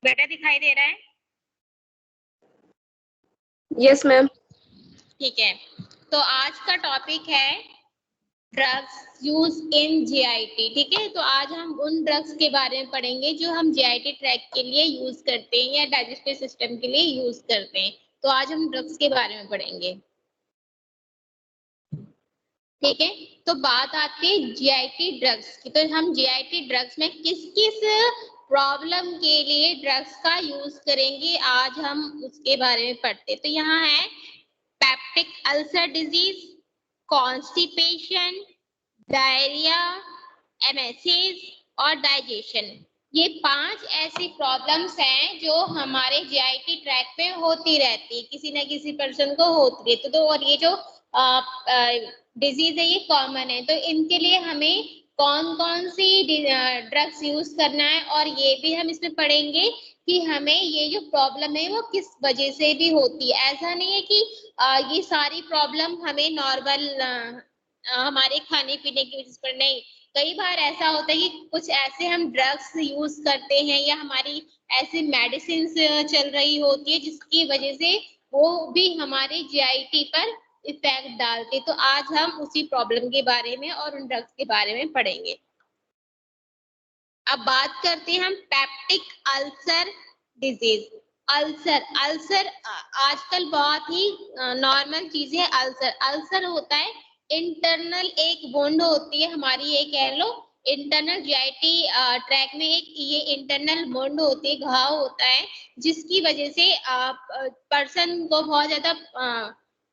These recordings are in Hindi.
बेटा दिखाई दे रहा है? Yes ma'am. ठीक है, तो आज का टॉपिक है ड्रग्स यूज इन जीआईटी। ठीक है, तो आज हम उन ड्रग्स के बारे में पढ़ेंगे जो हम जीआईटी ट्रैक के लिए यूज करते हैं या डाइजेस्टिव सिस्टम के लिए यूज करते हैं। तो आज हम ड्रग्स के बारे में पढ़ेंगे। ठीक है, तो बात आती है जीआईटी ड्रग्स की। तो हम जीआईटी ड्रग्स में किस किस प्रॉब्लम के लिए ड्रग्स का यूज करेंगे, आज हम उसके बारे में पढ़ते हैं। तो यहाँ है peptic ulcer disease, constipation, diarrhoea, MSS और डाइजेशन। ये 5 ऐसी प्रॉब्लम्स हैं जो हमारे जीआईटी ट्रैक पे होती रहती है, किसी ना किसी पर्सन को होती है। तो और ये जो डिजीज है ये कॉमन है। तो इनके लिए हमें कौन कौन सी ड्रग्स यूज करना है, और ये भी हम इसमें पढ़ेंगे कि हमें ये जो प्रॉब्लम है वो किस वजह से भी होती है। ऐसा नहीं है कि ये सारी प्रॉब्लम हमें नॉर्मल हमारे खाने पीने की वजह से, नहीं। कई बार ऐसा होता है कि कुछ ऐसे हम ड्रग्स यूज करते हैं या हमारी ऐसी मेडिसिन चल रही होती है जिसकी वजह से वो भी हमारे जीआईटी पर इफेक्ट डालते। तो आज हम उसी प्रॉब्लम के बारे में और उन ड्रग्स के बारे में पढ़ेंगे। अब बात करते हैं हम peptic ulcer disease. Ulcer ulcer आजकल बहुत ही नॉर्मल चीज है। अल्सर अल्सर होता है इंटरनल, एक वुंड होती है हमारी, ये कह लो इंटरनल जीआईटी ट्रैक में एक ये इंटरनल वुंड होती है, घाव होता है, जिसकी वजह से पर्सन को बहुत ज्यादा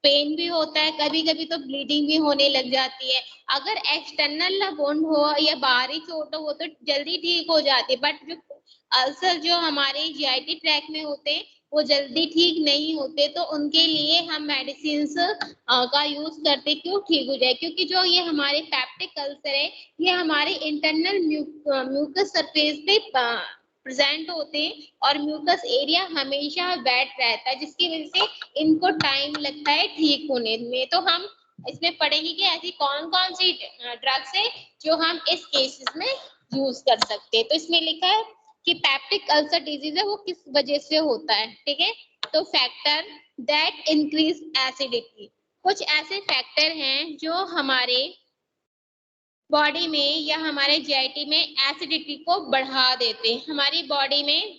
पेन भी होता है, कभी कभी तो ब्लीडिंग भी होने लग जाती है। अगर एक्सटर्नल वुंड हो या बाहरी चोट हो तो जल्दी ठीक हो जाती है, बट जो अल्सर जो हमारे जीआईटी ट्रैक में होते हैं वो जल्दी ठीक नहीं होते। तो उनके लिए हम मेडिसिन का यूज करते, क्यों ठीक हो जाए, क्योंकि जो ये हमारे पेप्टिक अल्सर है ये हमारे इंटरनल म्यूकस सरफेस पे प्रेजेंट होते हैं, और म्यूकस एरिया हमेशा वेट रहता है, जिसकी वजह से इनको टाइम लगता है ठीक होने में। तो हम इसमें पढ़ेंगे कि ऐसी कौन कौन सी ड्रग्स है जो हम इस केसेस में यूज कर सकते हैं। तो इसमें लिखा है कि पेप्टिक अल्सर डिजीज है वो किस वजह से होता है। ठीक है, तो फैक्टर दैट इंक्रीज एसिडिटी, कुछ ऐसे फैक्टर हैं जो हमारे बॉडी में या हमारे जीआईटी में एसिडिटी को बढ़ा देते हैं। हमारी बॉडी में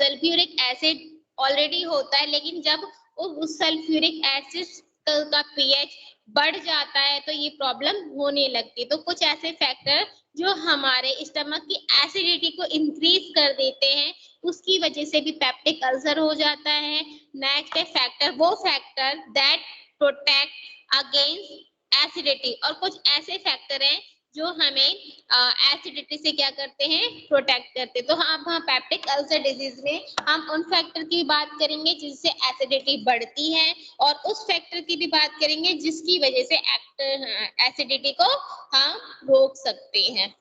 सल्फ्यूरिक एसिड ऑलरेडी होता है, लेकिन जब उस सल्फ्यूरिक एसिड का पीएच बढ़ जाता है तो ये प्रॉब्लम होने लगती है। तो कुछ ऐसे फैक्टर जो हमारे स्टमक की एसिडिटी को इंक्रीज कर देते हैं, उसकी वजह से भी पेप्टिक अल्सर हो जाता है। नेक्स्ट है फैक्टर, वो factor that protect against acidity, और कुछ ऐसे फैक्टर हैं जो हमें एसिडिटी से क्या करते हैं, प्रोटेक्ट करते हैं। तो हम पेप्टिक अल्सर डिजीज में हम उन फैक्टर की बात करेंगे जिससे एसिडिटी बढ़ती है, और उस फैक्टर की भी बात करेंगे जिसकी वजह से एसिडिटी को हम रोक सकते हैं।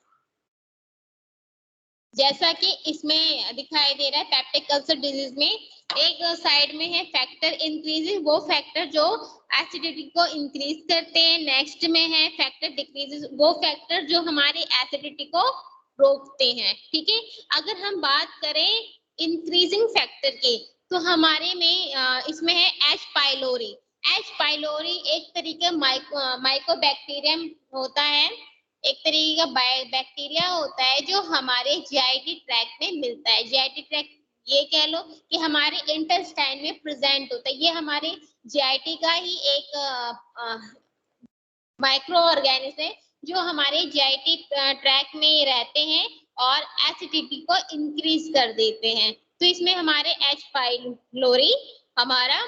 जैसा कि इसमें दिखाई दे रहा है पेप्टिक अल्सर डिजीज में एक साइड में है फैक्टर इंक्रीजिंग, वो फैक्टर जो एसिडिटी को इंक्रीज करते हैं। नेक्स्ट में है फैक्टर डिक्रीजेस, वो फैक्टर जो हमारे एसिडिटी को रोकते हैं। ठीक है, अगर हम बात करें इंक्रीजिंग फैक्टर की तो हमारे में इसमें है एच पाइलोरी। एच पाइलोरी एक तरीके माइकोबैक्टीरियम होता है, एक तरीके का बैक्टीरिया होता है जो हमारे जीआईटी ट्रैक में मिलता है। जीआईटी ट्रैक ये कह लो कि हमारे इंटेस्टाइन में प्रेजेंट होता है, ये हमारे जीआईटी का ही एक माइक्रो ऑर्गेनिज्म है जो हमारे जीआईटी ट्रैक में रहते हैं और एसिडिटी को इंक्रीज कर देते हैं। तो इसमें हमारे एच पाइलोरी हमारा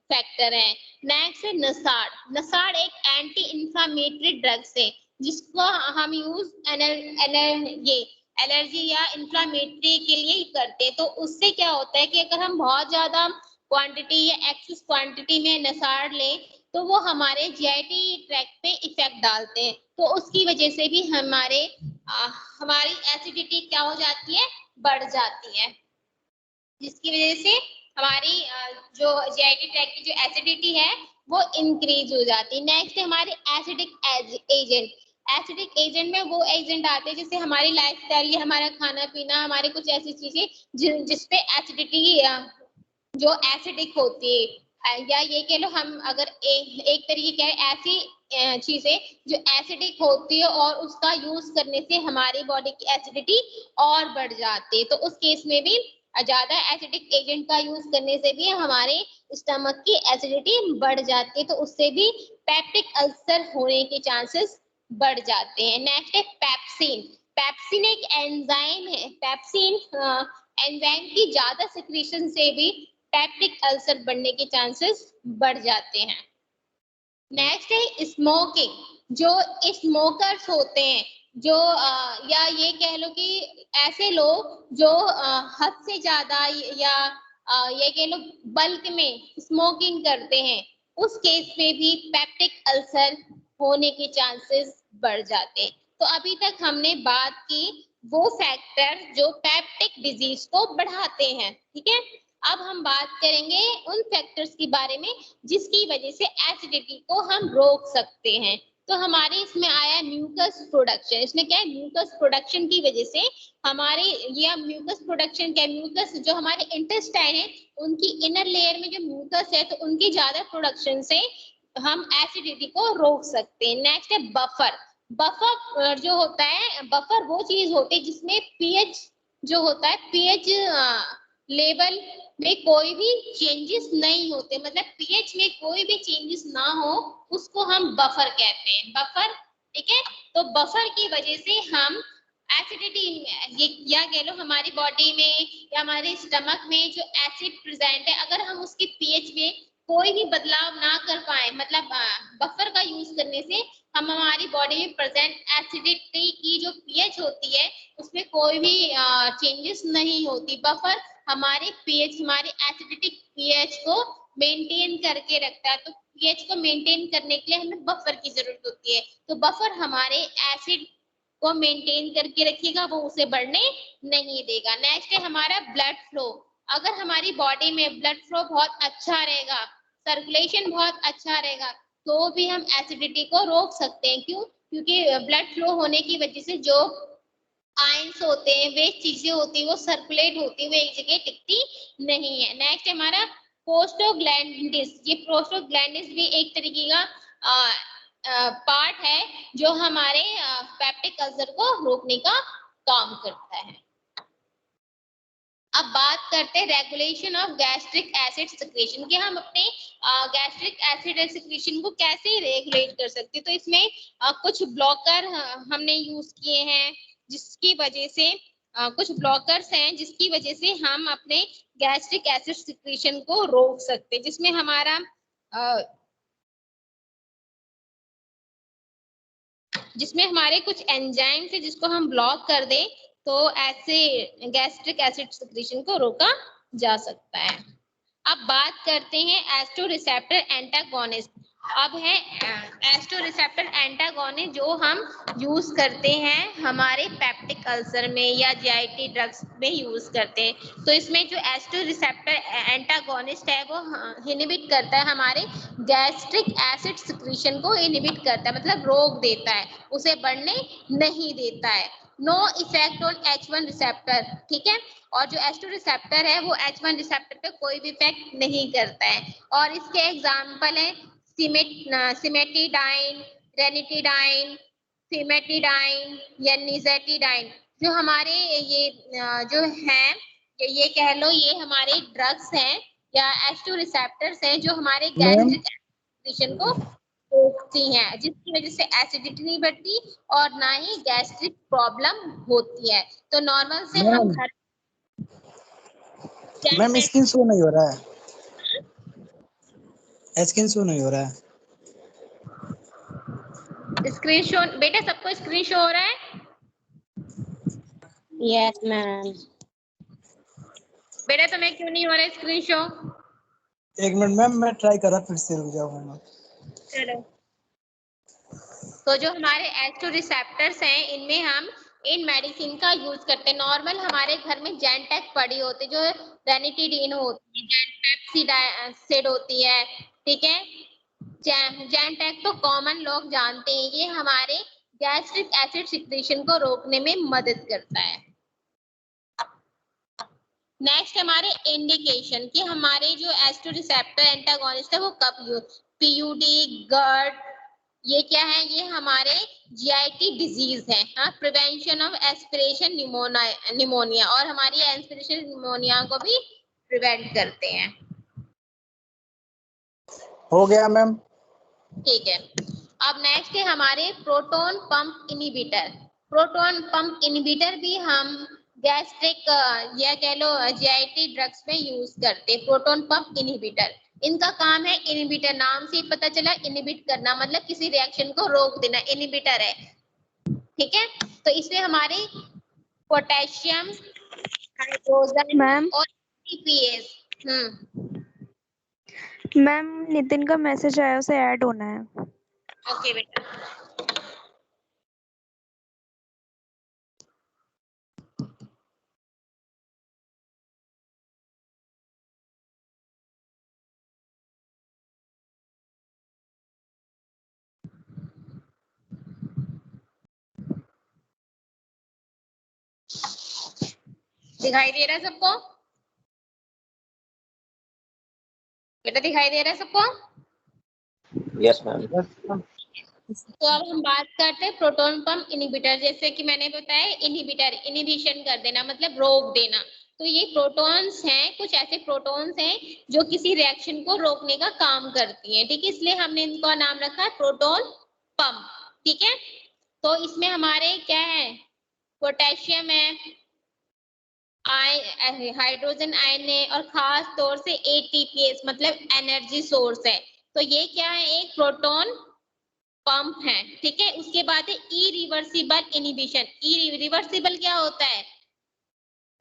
फैक्टर है। नेक्स्ट है नसाड। नसाड एक एंटी इंफ्लेमेटरी ड्रग्स है जिसको हम यूज ये एलर्जी या इंफ्लेमेटरी के लिए करते हैं। तो उससे क्या होता है कि अगर हम बहुत ज्यादा क्वांटिटी या एक्सेस क्वांटिटी में नसाड लें तो वो हमारे जीआईटी ट्रैक पे इफेक्ट डालते हैं। तो उसकी वजह से भी हमारी एसिडिटी क्या हो जाती है, बढ़ जाती है, जिसकी वजह से हमारी जो जीआईटी ट्रैक की जो एसिडिटी है वो इंक्रीज हो जाती है। नेक्स्ट है हमारे एसिडिक एजेंट। एसिडिक एजेंट में वो एजेंट आते हैं जैसे हमारी लाइफस्टाइल, हमारा खाना पीना, हमारे कुछ ऐसी चीजें जिसपे एसिडिटी जो एसिडिक होती है, या ये कह लो हम अगर एक तरीके क्या है ऐसी चीजें जो एसिडिक होती है और उसका यूज करने से हमारी बॉडी की एसिडिटी और बढ़ जाती है। तो उस केस में भी ज्यादा एसिडिक एजेंट का यूज करने से भी हमारे स्टमक की एसिडिटी बढ़ जाती है, तो उससे भी पेप्टिक अल्सर होने के चांसेस बढ़ जाते हैं। नेक्स्ट है पेप्सिन। पेप्सिन एक एंजाइम है। पेप्सिन एंजाइम की ज्यादा सिक्रीशन से भी पेप्टिक अल्सर बढ़ने के चांसेस बढ़ जाते हैं। नेक्स्ट है स्मोकिंग। जो स्मोकर्स होते हैं, जो या ये कह लो कि ऐसे लोग जो हद से ज्यादा या ये कह लो बल्क में स्मोकिंग करते हैं, उस केस में भी पेप्टिक अल्सर होने के चांसेस बढ़ जाते हैं। तो अभी तक हमने बात की वो फैक्टर जो पेप्टिक डिजीज को बढ़ाते हैं, ठीक है। अब हम बात करेंगे उन फैक्टर्स के बारे में जिसकी वजह से एसिडिटी को हम रोक सकते हैं। तो हमारे इसमें आया म्यूकस प्रोडक्शन। इसमें क्या है, म्यूकस प्रोडक्शन की वजह से हमारे ये म्यूकस प्रोडक्शन क्या है, म्यूकस जो हमारे इंटेस्टाइन है उनकी इनर लेयर में जो म्यूकस है, तो उनकी ज्यादा प्रोडक्शन से हम एसिडिटी को रोक सकते हैं। नेक्स्ट है बफर। बफर जो होता है, बफर वो चीज होती है जिसमें पीएच जो होता है, पीएच लेवल में कोई भी चेंजेस नहीं होते, मतलब पीएच में कोई भी चेंजेस ना हो, उसको हम बफर कहते हैं। बफर, ठीक है। तो बफर की वजह से हम एसिडिटी या कह लो हमारी बॉडी में या हमारे स्टमक में जो एसिड प्रेजेंट है, अगर हम उसके पीएच में कोई भी बदलाव ना कर पाए, मतलब बफर का यूज करने से हम हमारी बॉडी में प्रेजेंट एसिडिटी की जो पीएच होती है उसमें कोई भी चेंजेस नहीं होती। बफर हमारे पीएच, हमारे एसिडिक पीएच को मेंटेन करके रखता है। तो पीएच को मेंटेन करने के लिए हमें बफर की जरूरत होती है। तो बफर हमारे एसिड को मेंटेन करके रखेगा, वो उसे बढ़ने नहीं देगा। नेक्स्ट है हमारा ब्लड फ्लो। अगर हमारी बॉडी में ब्लड फ्लो बहुत अच्छा रहेगा, सर्कुलेशन बहुत अच्छा रहेगा, तो भी हम एसिडिटी को रोक सकते हैं। क्यों? क्योंकि ब्लड फ्लो होने की वजह से जो आयंस होते हैं, वे चीजें होती है, वो सर्कुलेट होती है, वो एक जगह टिकती नहीं है। नेक्स्ट हमारा प्रोस्टोग्लैंडिस। ये प्रोस्टोग्लैंडिस भी एक तरीके का पार्ट है जो हमारे पेप्टिक अल्सर को रोकने का काम करता है। अब बात करते हैं regulation of gastric acid secretion कि हम अपने गैस्ट्रिक एसिड सिक्रीशन को कैसे रेगुलेट कर सकते हैं। तो इसमें कुछ ब्लॉकर हमने यूज किए हैं, जिसकी वजह से कुछ ब्लॉकर्स हैं जिसकी वजह से हम अपने गैस्ट्रिक एसिड सिक्रीशन को रोक सकते हैं, जिसमें हमारा जिसमें हमारे कुछ एंजाइम्स है जिसको हम ब्लॉक कर दें तो ऐसे गैस्ट्रिक एसिड सिक्रीशन को रोका जा सकता है। अब बात करते हैं एस्ट्रो रिसेप्टर एंटागोनिस्ट। अब है एस्ट्रो रिसेप्टर एंटागोनिस्ट जो हम यूज करते हैं हमारे पेप्टिक अल्सर में या जीआईटी ड्रग्स में यूज करते हैं। तो इसमें जो एस्ट्रो रिसेप्टर एंटागोनिस्ट है वो इनहिबिट करता है हमारे गैस्ट्रिक एसिड सिक्रीशन को, इनहिबिट करता है मतलब रोक देता है, उसे बढ़ने नहीं देता है। No effect on H1 receptor, ठीक है। और जो H2 रिसेप्टर है वो H1 रिसेप्टर पे कोई भी इफेक्ट नहीं करता है। और इसके एग्जांपल है सिमेटिडाइन, रेनिटिडाइन, सिमेटिडाइन या निजेटिडाइन। जो हमारे ये जो है ये कह लो ये हमारे ड्रग्स हैं या H2 रिसेप्टर्स हैं जो हमारे गैस्ट्रिक एसिड को रोकती हैं, जिसकी वजह से एसिडिटी नहीं बढ़ती और ना ही गैस्ट्रिक प्रॉब्लम होती है। तो नॉर्मल से हम घर मैम स्क्रीन शो नहीं हो रहा है, स्क्रीन शो नहीं हो रहा है। स्क्रीन शो बेटा सबको स्क्रीन शो हो रहा है? Yes ma'am. बेटा तुम्हें क्यों नहीं हो रहा है स्क्रीन शो? एक मिनट मैम मैं ट्राई कर रहा, फिर से रुक जाऊंगा। चलो, तो जो हमारे H2 रिसेप्टर्स हैं इनमें हम इन मेडिसिन का यूज करते हैं। नॉर्मल हमारे घर में जेंटेक पड़ी होती है, जो रेनिटिडीन होती है, जेंटेक्सिड होती है, ठीक है। जेंटेक तो कॉमन लोग जानते हैं, ये हमारे गैस्ट्रिक एसिड सिक्रीशन को रोकने में मदद करता है। नेक्स्ट हमारे इंडिकेशन कि हमारे जो एस्ट्रो रिसेप्टर एंटागोनिस्ट है वो कब यूज, पीयूडी, गर्ड, ये क्या है, ये हमारे जीआईटी डिजीज है। हाँ, प्रिवेंशन ऑफ एस्पिरेशन निमोनिया, और हमारी एस्पिरेशन निमोनिया को भी प्रिवेंट करते हैं। हो गया मैम। ठीक है, अब नेक्स्ट है हमारे proton pump inhibitor. Proton pump inhibitor भी हम गैस्ट्रिक या कह लो जीआईटी ड्रग्स में यूज करते हैं। प्रोटोन पंप इनहिबिटर, इनका काम है इनहिबिटर, नाम से ही पता चला इनहिबिट करना, मतलब किसी रिएक्शन को रोक देना, इनहिबिटर है। ठीक है, तो इसमें हमारे पोटेशियम हाइड्रोजन मैम और टीपीएस। मैम नितिन का मैसेज आया, उसे ऐड होना है। ओके बेटा। दिखाई दे रहा है सबको बेटा? दिखाई दे रहा है सबको? Yes ma'am. तो अब हम बात करते हैं प्रोटोन पंप इनहिबिटर। जैसे कि मैंने बताया इनहिबिटर, इनहिबिशन कर देना मतलब रोक देना। तो ये प्रोटॉन्स हैं, कुछ ऐसे प्रोटॉन्स हैं जो किसी रिएक्शन को रोकने का काम करती हैं। ठीक है, इसलिए हमने इनका नाम रखा है प्रोटोन पंप। ठीक है, तो इसमें हमारे क्या है, पोटेशियम है, हाइड्रोजन आयन है, और खास तौर से एटीपीएस मतलब एनर्जी सोर्स है। तो ये क्या है, एक प्रोटोन पंप है। ठीक है, उसके बाद है इरिवर्सिबल इनहिबिशन। इरिवर्सिबल क्या होता है,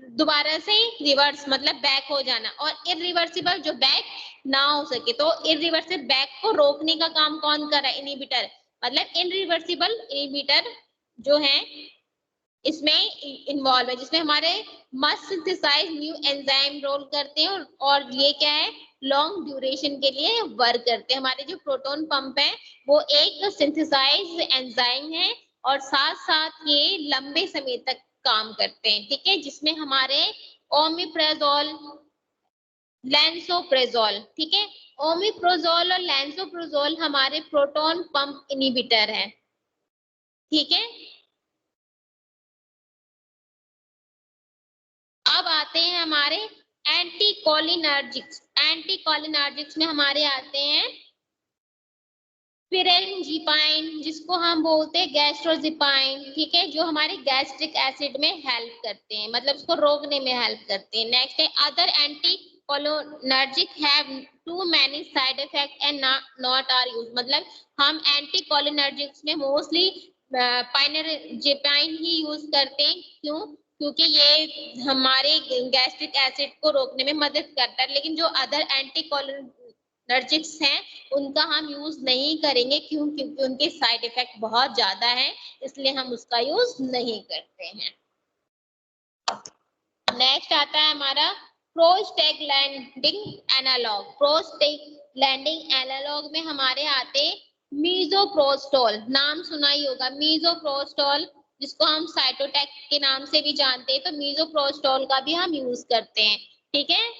दोबारा से रिवर्स मतलब बैक हो जाना, और इरिवर्सिबल जो बैक ना हो सके। तो इरिवर्सिबल बैक को रोकने का काम कौन कर रहा है, इनहिबिटर। मतलब इरिवर्सिबल इनहिबिटर जो है इसमें इन्वॉल्व है, जिसमें हमारे must synthesize new enzyme role करते हैं, और ये क्या है, लॉन्ग ड्यूरेशन के लिए वर्क करते हैं। हमारे जो प्रोटोन पंप है वो एक सिंथेसाइज एंजाइम है, और साथ साथ ये लंबे समय तक काम करते हैं। ठीक है, जिसमें हमारे ओमिप्राजोल, लैंसोप्राजोल, ठीक है, ओमिप्राजोल और लैंसोप्राजोल हमारे प्रोटोन पंप इनहिबिटर है। ठीक है, अब आते हैं हमारे एंटीकोलिनर्जिक्स। एंटीकोलिनर्जिक्स में हमारे आते हैं पिरेनजीपाइन, जिसको हम बोलते हैं गैस्ट्रोजिपाइन। ठीक है, जो हमारे गैस्ट्रिक एसिड में हेल्प करते हैं, मतलब उसको रोकने में हेल्प करते हैं। नेक्स्ट है other anticholinergic have too many side effect and not are use. मतलब हम एंटीकोलिनर्जिक्स में मोस्टली पाइनरजिपाइन ही यूज करते हैं। क्यों? क्योंकि ये हमारे गैस्ट्रिक एसिड को रोकने में मदद करता है। लेकिन जो अदर एंटीकोलिनर्जिक्स हैं उनका हम यूज नहीं करेंगे। क्यों? क्योंकि उनके साइड इफेक्ट बहुत ज्यादा है, इसलिए हम उसका यूज नहीं करते हैं। नेक्स्ट आता है हमारा प्रोस्टैग्लैंडिन एनालॉग। प्रोस्टैग्लैंडिन एनालॉग में हमारे आते मीजोप्रोस्टोल, नाम सुना ही होगा मीजोप्रोस्टोल, जिसको हम साइटोटैक के नाम से भी जानते हैं। तो मीजोप्रोस्टोल का भी हम यूज करते हैं। ठीक है,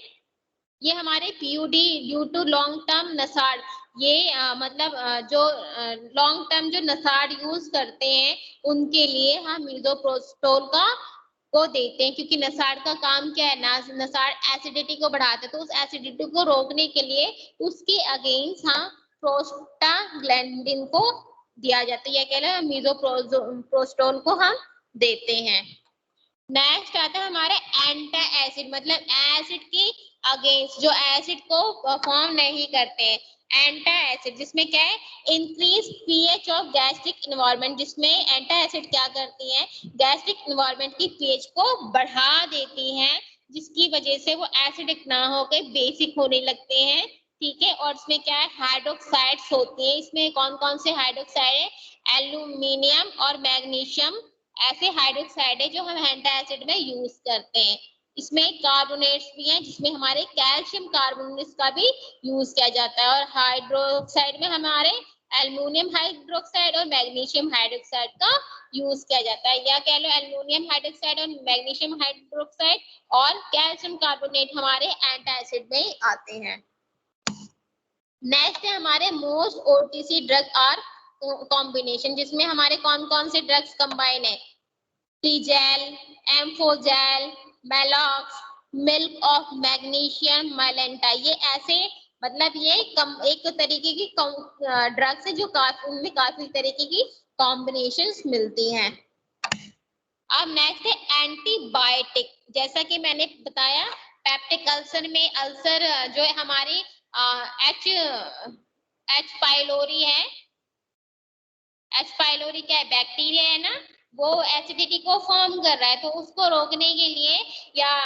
ये हमारे PUD due to long term NSAID, ये जो लॉन्ग टर्म जो नसाड यूज करते हैं उनके लिए हम मीजोप्रोस्टोल को देते हैं। क्योंकि नसाड का काम क्या है, नसाड एसिडिटी को बढ़ाते हैं। तो उस एसिडिटी को रोकने के लिए उसके अगेंस्ट हम प्रोस्टाग्लैंडिन को दिया जाता है, या कह लो मीजोप्रोस्टोल को हम देते हैं। नेक्स्ट आता है हमारे एंटी एसिड, मतलब एसिड के अगेंस्ट, जो एसिड को फॉर्म नहीं करते हैं। एंटी एसिड जिसमें क्या है, increase pH of gastric environment, जिसमें एंटी एसिड क्या करती हैं, गैस्ट्रिक एनवायरनमेंट की पीएच को बढ़ा देती हैं, जिसकी वजह से वो एसिडिक ना होकर बेसिक होने लगते हैं। ठीक है, और इसमें क्या है, हाइड्रोक्साइड्स होती हैं। इसमें कौन कौन से हाइड्रोक्साइड है, एल्यूमिनियम और मैग्नीशियम ऐसे हाइड्रोक्साइड है जो हम एंटी एसिड में यूज करते हैं। इसमें कार्बोनेट्स भी हैं, जिसमें हमारे कैल्शियम कार्बोनेट्स का भी यूज किया जाता है। और हाइड्रोक्साइड में हमारे एल्युमिनियम हाइड्रोक्साइड और मैग्नीशियम हाइड्रोक्साइड का यूज किया जाता है, या कह लो एल्युमिनियम हाइड्रोक्साइड और मैग्नीशियम हाइड्रोक्साइड और कैल्शियम कार्बोनेट हमारे एंटासिड में आते हैं। नेक्स्ट है हमारे most OTC drug are combination, जिसमें हमारे कौन कौन से ड्रग्स कंबाइन है, टीजेल, Amphojel, Maalox, milk of magnesium, Mylanta. ये ऐसे मतलब ये एक तरीके की ड्रग्स है जो उनमें काफी तरीके की कॉम्बिनेशंस मिलती हैं। अब नेक्स्ट है एंटीबायोटिक। जैसा कि मैंने बताया पेप्टिक अल्सर में अल्सर जो है हमारी एच पाइलोरी है, एच पाइलोरी क्या है, बैक्टीरिया है ना, वो एसिडिटी को फॉर्म कर रहा है, तो उसको रोकने के लिए या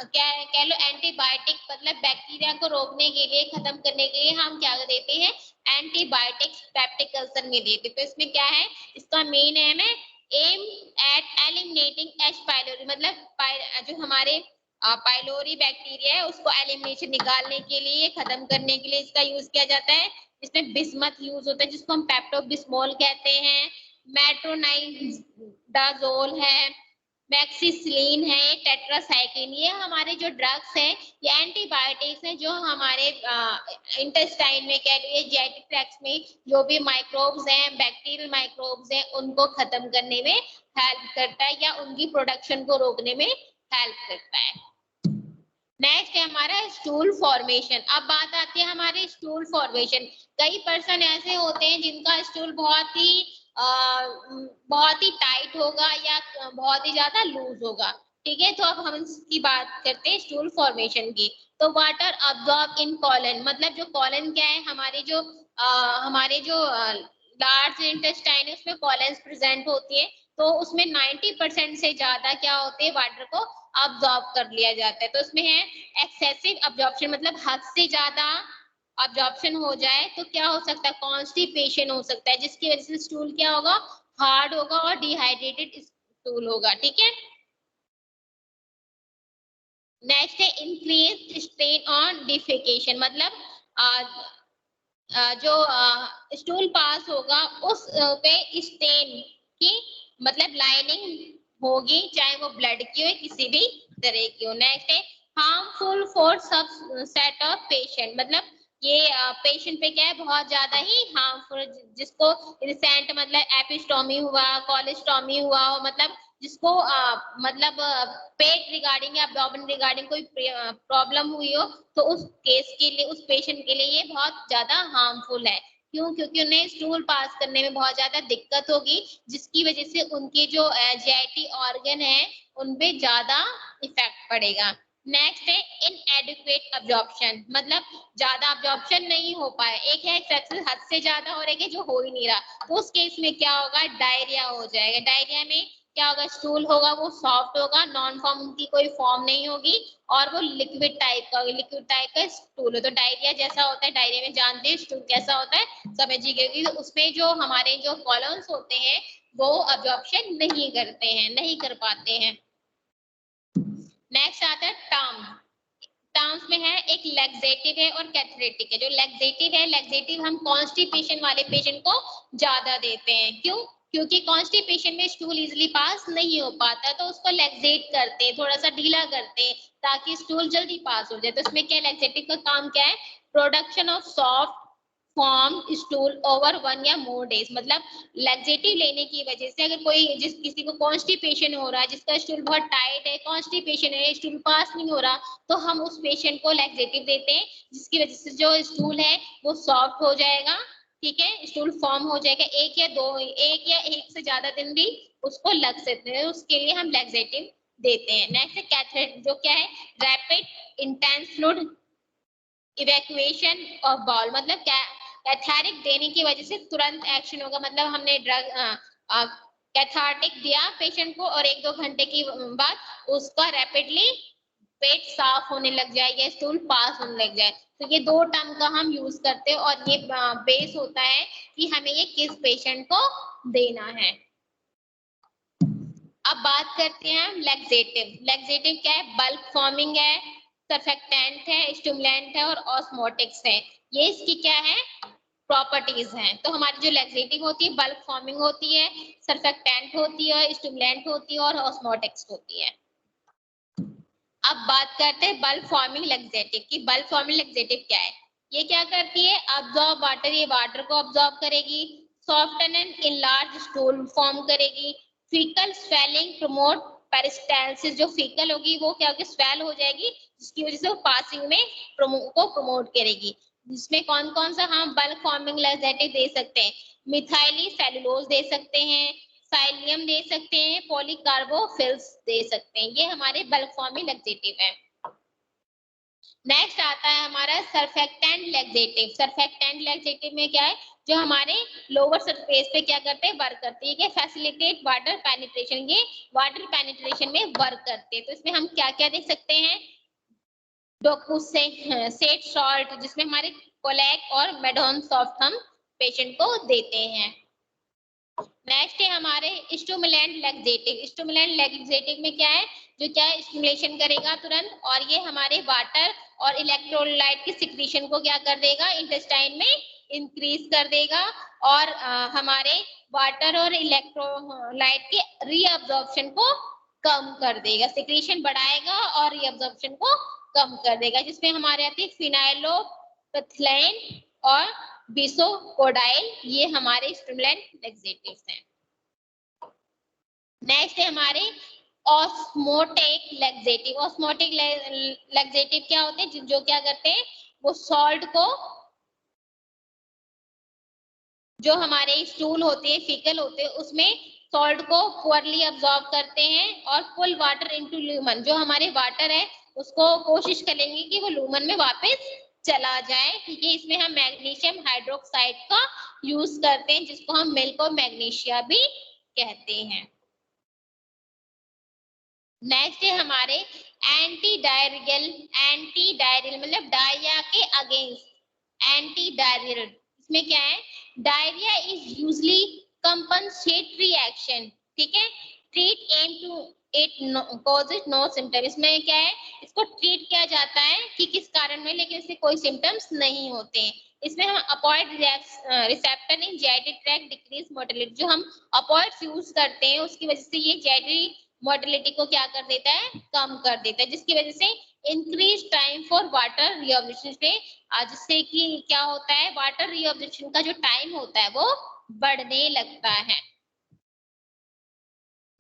क्या कह लो एंटीबायोटिक मतलब बैक्टीरिया को रोकने के लिए, खत्म करने के लिए हम क्या देते हैं, एंटीबायोटिक्स पेप्टिक अल्सर में देते हैं। तो इसमें क्या है, इसका मेन एम है aim at eliminating H pylori, मतलब जो हमारे पाइलोरी बैक्टीरिया है उसको एलिमिनेशन निकालने के लिए, खत्म करने के लिए इसका यूज किया जाता है। इसमें बिस्मथ यूज होता है जिसको हम पेप्टोबिस्मोल कहते हैं, मेट्रोनाइडाजोल है, मैक्सिसिलिन है, टेट्रासाइक्लिन। ये हमारे जो ड्रग्स हैं ये एंटीबायोटिक्स हैं जो हमारे इंटेस्टाइन में कह लीजिए जीआईटी ट्रैक्ट में जो भी माइक्रोब्स हैं, बैक्टीरियल माइक्रोब्स हैं, उनको खत्म करने में हेल्प करता है या उनकी प्रोडक्शन को रोकने में हेल्प करता है। नेक्स्ट है हमारा स्टूल फॉर्मेशन। अब बात आती है हमारे स्टूल फॉर्मेशन। कई पर्सन ऐसे होते हैं जिनका स्टूल बहुत ही टाइट होगा या बहुत ही ज्यादा लूज होगा, ठीक है। तो अब हम इसकी बात करते हैं स्टूल फॉर्मेशन की। तो वाटर अब्सॉर्ब इन कॉलन, मतलब जो कॉलन क्या है, हमारे जो लार्ज इंटेस्टाइन है उसमें कॉलन्स प्रेजेंट होती है, तो उसमें 90% से ज्यादा क्या होते हैं, वाटर को अब्सॉर्ब कर लिया जाता है। तो उसमें है एक्सेसिव अब्जॉर्प्शन, मतलब हद से ज्यादा अब्जॉर्प्शन हो जाए तो क्या हो सकता है, कॉन्स्टिपेशन हो सकता है, जिसकी वजह से स्टूल क्या होगा, हार्ड होगा और डिहाइड्रेटेड स्टूल होगा, ठीक है। नेक्स्ट है इंक्रीज स्ट्रेन ऑन डिफेकेशन, मतलब जो स्टूल पास होगा उस पे स्टेन की मतलब लाइनिंग होगी, चाहे वो ब्लड की हो किसी भी तरह की हो। नेक्स्ट है हार्मफुल फॉर सब सेट ऑफ पेशेंट, मतलब ये पेशेंट पे क्या है, बहुत ज्यादा ही हार्मफुल, जिसको रिसेंट मतलब एपिस्टोमी हुआ, कोलेस्टोमी हुआ हो, मतलब जिसको पेट रिगार्डिंग या एब्डोमेन रिगार्डिंग कोई प्रॉब्लम हुई हो, तो उस केस के लिए, उस पेशेंट के लिए ये बहुत ज्यादा हार्मफुल है। क्यों? क्योंकि उन्हें स्टूल पास करने में बहुत ज्यादा दिक्कत होगी, जिसकी वजह से उनके जो जीआईटी ऑर्गन है उनपे ज्यादा इफेक्ट पड़ेगा। नेक्स्ट है इनएडिक्वेट अब्जॉर्प्शन, मतलब ज्यादा अब्जॉर्प्शन नहीं हो पाए, एक है एक्सेसिव हद से ज्यादा और एक है जो हो ही नहीं रहा, तो उस केस में क्या होगा, डायरिया हो जाएगा। डायरिया में क्या होगा, स्टूल होगा वो सॉफ्ट होगा, नॉन फॉर्म की कोई फॉर्म नहीं होगी और वो लिक्विड टाइप का स्टूल हो। तो डायरिया जैसा होता है, डायरिया में जानते हैं स्टूल कैसा होता है, समझिएगा। तो उसमें जो हमारे जो कॉलम्स होते हैं वो अब्जॉर्प्शन नहीं करते हैं, नहीं कर पाते हैं। नेक्स्ट आता है टर्म्स में है एक लैक्सेटिव है और कैथरेटिक है। जो लैक्सेटिव है, लैक्सेटिव हम कॉन्स्टिपेशन वाले पेशेंट को ज्यादा देते हैं। क्यों? क्योंकि कॉन्स्टिपेशन में स्टूल इजीली पास नहीं हो पाता, तो उसको लैक्सेट करते हैं, थोड़ा सा ढीला करते हैं ताकि स्टूल जल्दी पास हो जाए। तो इसमें क्या लैक्सेटिव का काम क्या है, production of soft form stool over 1 या मोर डेज, मतलब लैक्सेटिव लेने की वजह से अगर किसी को कॉन्स्टिपेशन हो रहा है, जिसका स्टूल बहुत टाइट है, कॉन्स्टिपेशन है, स्टूल पास नहीं हो रहा, तो हम उस पेशेंट को लैक्सेटिव देते हैं, जिसकी वजह से जो स्टूल है वो सॉफ्ट हो जाएगा, ठीक है, स्टूल फॉर्म हो जाएगा। एक या एक से ज्यादा दिन भी उसको लग सकते हैं, उसके लिए हम लैक्सेटिव देते हैं। नेक्स्ट है कैथरेट, जो क्या है, rapid intense fluid evacuation of bowel, मतलब क्या कैथारिक देने की वजह से तुरंत एक्शन होगा, मतलब हमने ड्रग कैथार्टिक दिया पेशेंट को और 1-2 घंटे की बाद उसका रैपिडली पेट साफ होने लग जाए या स्टूल पास होने लग जाए। तो ये 2 टर्म का हम यूज करते हैं और ये बेस होता है कि हमें ये किस पेशेंट को देना है। अब बात करते हैं हम लैक्सेटिव। लैक्सेटिव क्या है, बल्क फॉर्मिंग है, सर्फेक्टेंट है, स्टिमुलेंट है और ऑस्मोटिक्स है। ये इसकी क्या है, प्रॉपर्टीज हैं। तो हमारी जो लैक्सेटिव होती है, बल्क फॉर्मिंग होती है, सर्फेक्टेंट होती है, स्टिमुलेंट होती है और ऑस्मोटिक्स होती है। अब बात करते हैं बल्क फॉर्मिंग लैक्सेटिव की। बल्क फॉर्मिंग लैक्सेटिव क्या है? ये क्या करती है? अब्सॉर्ब वाटर, ये वाटर को अब्सॉर्ब करेगी, soften and enlarge stool form करेगी, फीकल स्वेलिंग प्रमोट पेरिस्टाल्सिस, जो फीकल होगी वो क्या होगी? स्वेल हो जाएगी, जिसकी वजह से वो पासिंग में प्रमोट करेगी। जिसमें कौन कौन सा हम बल्क फॉर्मिंग लैक्सेटिव दे सकते हैं? मिथाइली सेलुलोज दे सकते हैं, साइलियम दे सकते हैं, पॉलीकार्बोफिल्स दे सकते हैं। ये हमारे बल्क फॉर्मिंग लैक्सेटिव है। नेक्स्ट आता है हमारा सर्फेक्टेंट लैक्सेटिव। सर्फेक्टेंट लैक्सेटिव में क्या है? जो हमारे लोअर सरफेस पे क्या करते हैं? वर्क करते हैं। फैसिलिटेट वाटर पेनिट्रेशन, ये वाटर पेनिट्रेशन में वर्क करते हैं। तो इसमें हम क्या क्या देख सकते हैं? डोक्यूसेट सॉल्ट, जिसमें हमारे कोलैक और मेडोन सॉफ्ट हम पेशेंट को देते हैं। नेक्स्ट है हमारे स्टिमुलेंट लैक्सेटिव। स्टिमुलेंट लैक्सेटिव में क्या है? जो क्या है? स्टिमुलेशन करेगा तुरंत, और ये हमारे वाटर और इलेक्ट्रोलाइट की सिक्रीशन को क्या कर देगा? इंटेस्टाइन में इंक्रीज कर देगा, और हमारे वाटर और इलेक्ट्रोलाइट के रीअब्जॉर्प्शन को कम कर देगा। सिक्रीशन बढ़ाएगा और रीअब्जॉर्प्शन को कम कर देगा, जिसमें हमारे आते हैं फिनाइलोपैथिलाइन और बिसोकोडाइल, ये हमारे स्टिमुलेंट लैक्सेटिव्स हैं। नेक्स्ट है हमारे ऑस्मोटिक लैक्सेटिव। ऑस्मोटिक लैक्सेटिव क्या होते हैं? जो क्या करते हैं? वो सॉल्ट को, जो हमारे स्टूल होते हैं, फीकल होते हैं, उसमें सॉल्ट को पुअरली अब्सॉर्ब करते हैं और पुल वाटर इनटू ल्यूमन, जो हमारे वाटर है उसको कोशिश करेंगे कि वो ल्यूमन में वापस चला जाए। ठीक है, इसमें हम मैग्नीशियम हाइड्रोक्साइड का यूज करते हैं, जिसको हम मिल्क और मैग्नीशिया भी कहते हैं। नेक्स्ट है हमारे एंटी डायरियल। एंटी डायरियल मतलब डायरिया के अगेंस्ट एंटी डायरियल। इसमें क्या है? Diarrhoea is usually compensatory action. ठीक है, treat em to it causes no symptom. इसमें क्या है? इसको ट्रीट किया जाता है कि किस कारण में, लेकिन इससे कोई सिम्टम्स नहीं होते हैं। इसमें हम opioid receptor in GIT tract decrease motility, जो हम अपॉइड्स यूज करते हैं उसकी वजह से ये जीआईटी मोटिलिटी को क्या कर देता है? कम कर देता है, जिसकी वजह से increase time for water reabsorption पे, जिससे कि क्या होता है? वाटर रीअब्जॉर्प्शन का जो टाइम होता है वो बढ़ने लगता है।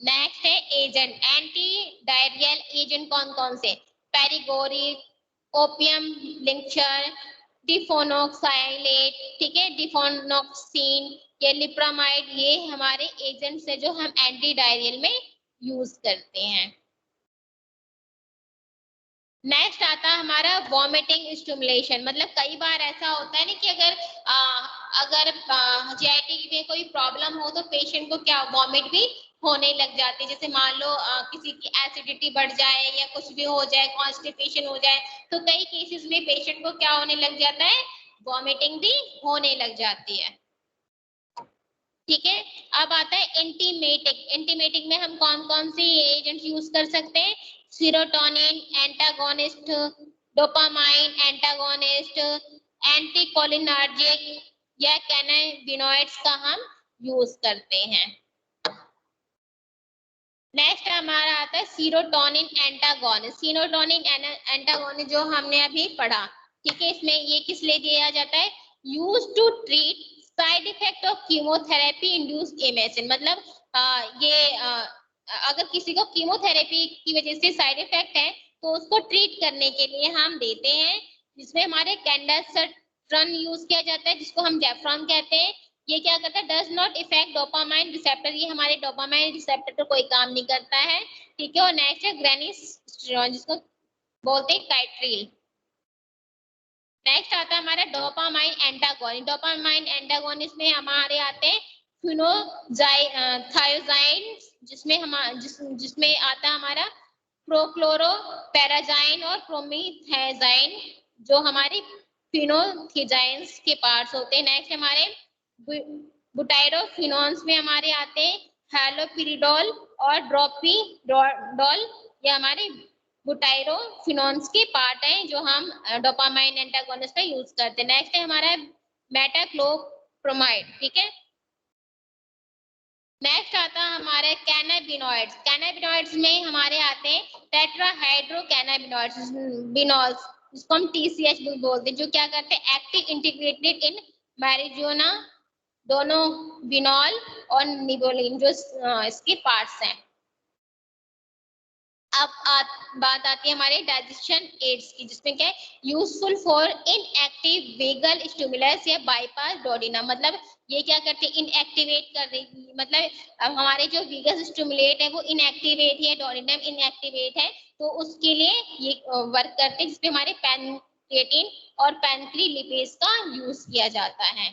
नेक्स्ट है एजेंट। एंटी डायरियल एजेंट कौन कौन से? पेरिगोरिक, ओपियम लिंक्चर, डिफोनोक्साइलेट, ठीक है, डिफोनोक्सिन, ये लिप्रामाइड, ये हमारे एजेंट्स है जो हम एंटी डायरियल में यूज करते हैं। नेक्स्ट आता है हमारा वॉमिटिंग स्टिमुलेशन। मतलब कई बार ऐसा होता है ना कि अगर जीआईटी में कोई प्रॉब्लम हो तो पेशेंट को क्या वॉमिट भी होने लग जाती है। जैसे मान लो किसी की एसिडिटी बढ़ जाए या कुछ भी हो जाए, कॉन्स्टिपेशन हो जाए, तो कई केसेस में पेशेंट को क्या होने लग जाता है? वॉमिटिंग भी होने लग जाती है। ठीक है, अब आता है एंटीमेटिक। एंटीमेटिक में हम कौन कौन सी एजेंट्स यूज कर सकते हैं? Serotonin antagonist, dopamine antagonist, anticholinergic या कैनाबिनॉइड्स का हम यूज करते हैं। नेक्स्ट हमारा आता है सीरोटोनिन एंटागोनिस्ट। सीरोटोनिन एंटागोनिस्ट जो हमने अभी पढ़ा, ठीक है, इसमें ये किस लिए दिया जाता है? Use to treat side effect of chemotherapy induced emesis. मतलब अगर किसी को कीमोथेरेपी की वजह से साइड इफेक्ट है तो उसको ट्रीट करने के लिए हम देते हैं, जिसमें हमारे कैंडासट्रन यूज किया जाता है, जिसको हम जैफ्रॉन कहते हैं। ये क्या करता है? Does not effect dopamine receptor, ये हमारे डोपामाइन रिसेप्टर पर कोई काम नहीं करता है। ठीक है, और नेक्स्ट है ग्रेनिस्टेरॉन, जिसको बोलते हैं काइट्रिल। नेक्स्ट आता है हमारा डोपामाइन एंटागोनिस्ट। डोपामाइन एंटागोनिस्ट में हमारे आते हैं फिनोजाइथायोजाइन, जिसमें आता है हमारा प्रोक्लोरोपेराजाइन और प्रोमीथाजाइन, जो हमारे फिनोथिजाइंस के पार्ट्स होते हैं। नेक्स्ट हमारे बुटाइरोफिनोन्स में हमारे आते हैं हैलोपिरिडोल और ड्रोपिडोल, ये हमारे बुटाइरोफिनोन्स के पार्ट हैं जो हम डोपामाइन एंटागोनिस्ट में यूज करते हैं। नेक्स्ट है हमारा मेटाक्लोप्रोमाइड, ठीक है। नेक्स्ट आता है हमारे कैनाबिनॉइड्स। कैनाबिनॉइड्स में हमारे आते हैं टेट्राहाइड्रोकैनाबिनॉइड्स, बिनॉल्स, जिसको हम TCH बोलते हैं, जो क्या करते हैं, एक्टिव इंटीग्रेटेड इन मैरिजुआना, दोनों बिनॉल और निकोलिन जो इसके पार्ट्स हैं। अब बात आती है हमारे डाइजेशन एड्स की, जिसमें क्या है, useful for inactive vagal stimulus या बाईपास डोडिनम, मतलब ये क्या करते हैं, इनएक्टिवेट कर रही, मतलब अब हमारे जो वीगस स्टिमुलेट है वो इनएक्टिवेट है, डोडिनम इनएक्टिवेट है, तो उसके लिए ये वर्क करते हैं, जिसपे हमारे पैनक्रिएटिन और पैनक्रिलिपेज का यूज किया जाता है।